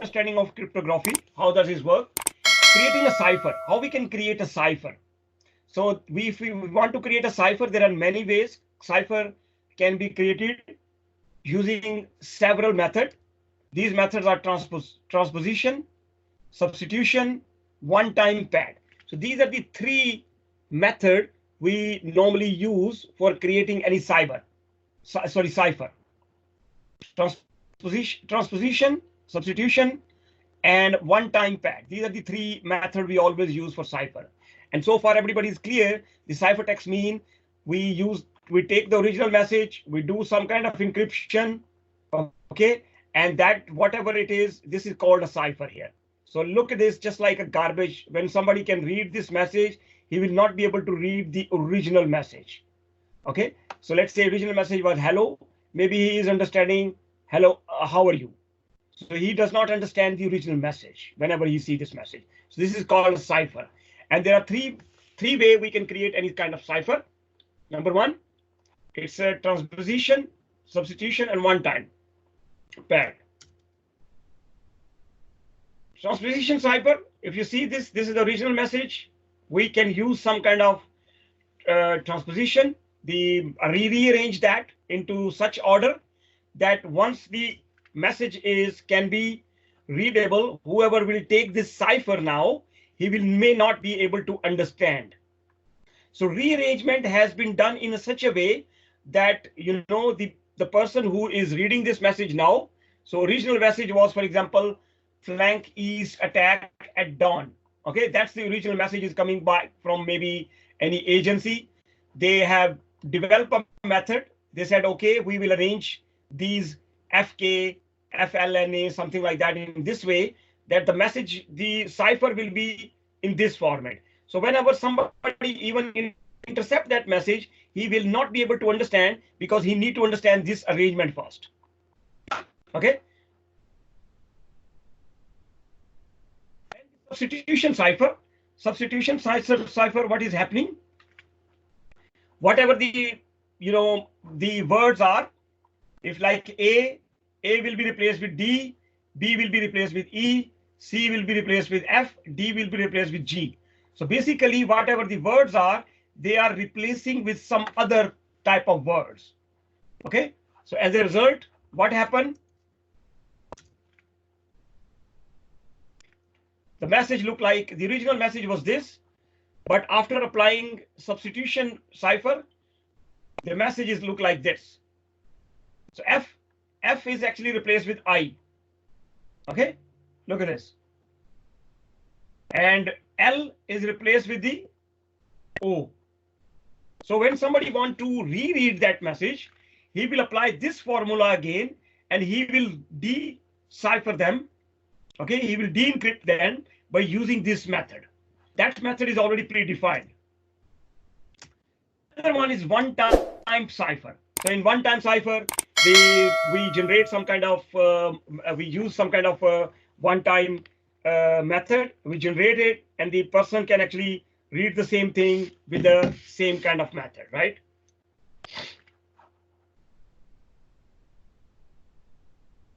understanding of cryptography. How does this work? Creating a cipher. How we can create a cipher? So if we want to create a cipher, there are many ways. Cipher can be created using several methods. These methods are transposition, substitution, one-time pad. So these are the three methods we normally use for creating any cipher. Transposition, substitution, and one-time pad. These are the three methods we always use for cipher. And so far, everybody is clear. The ciphertext mean we take the original message, we do some kind of encryption, okay, and that whatever it is, this is called a cipher here. So look at this, just like a garbage. When somebody can read this message, he will not be able to read the original message. Okay, so let's say original message was hello. Maybe he is understanding hello, how are you? So he does not understand the original message whenever he sees this message. So this is called a cipher. And there are three ways we can create any kind of cipher. Number one, it's a transposition, substitution, and one-time pad. Transposition cipher, if you see this is the original message. We can use some kind of transposition, rearrange that into such order that once the message can be readable, whoever will take this cipher now, he may not be able to understand. So rearrangement has been done in such a way that the person who is reading this message now. So original message was, for example, flank east attack at dawn. Okay, that's the original message is coming by from maybe any agency. They have developed a method. They said, okay, we will arrange these FK, FLNA, something like that in this way that the message, the cipher will be in this format. So whenever somebody even intercept that message, he will not be able to understand because he need to understand this arrangement first. Okay. And substitution cipher. Substitution cipher, what is happening? Whatever the the words are, if like A will be replaced with D, B will be replaced with E, C will be replaced with F, D will be replaced with G. So basically, whatever the words are, they are replacing with some other type of words. Okay. So as a result, what happened? The message looked like the original message was this, but after applying substitution cipher, the messages look like this. So F is actually replaced with I. Okay, look at this. And L is replaced with the O. So when somebody want to reread that message, he will apply this formula again, and he will decipher them. Okay, he will de-encrypt them by using this method. That method is already predefined. Another one is one-time cipher. So in one-time cipher, we generate some kind of we use some kind of one-time method. We generate it, and the person can actually read the same thing with the same kind of method, right?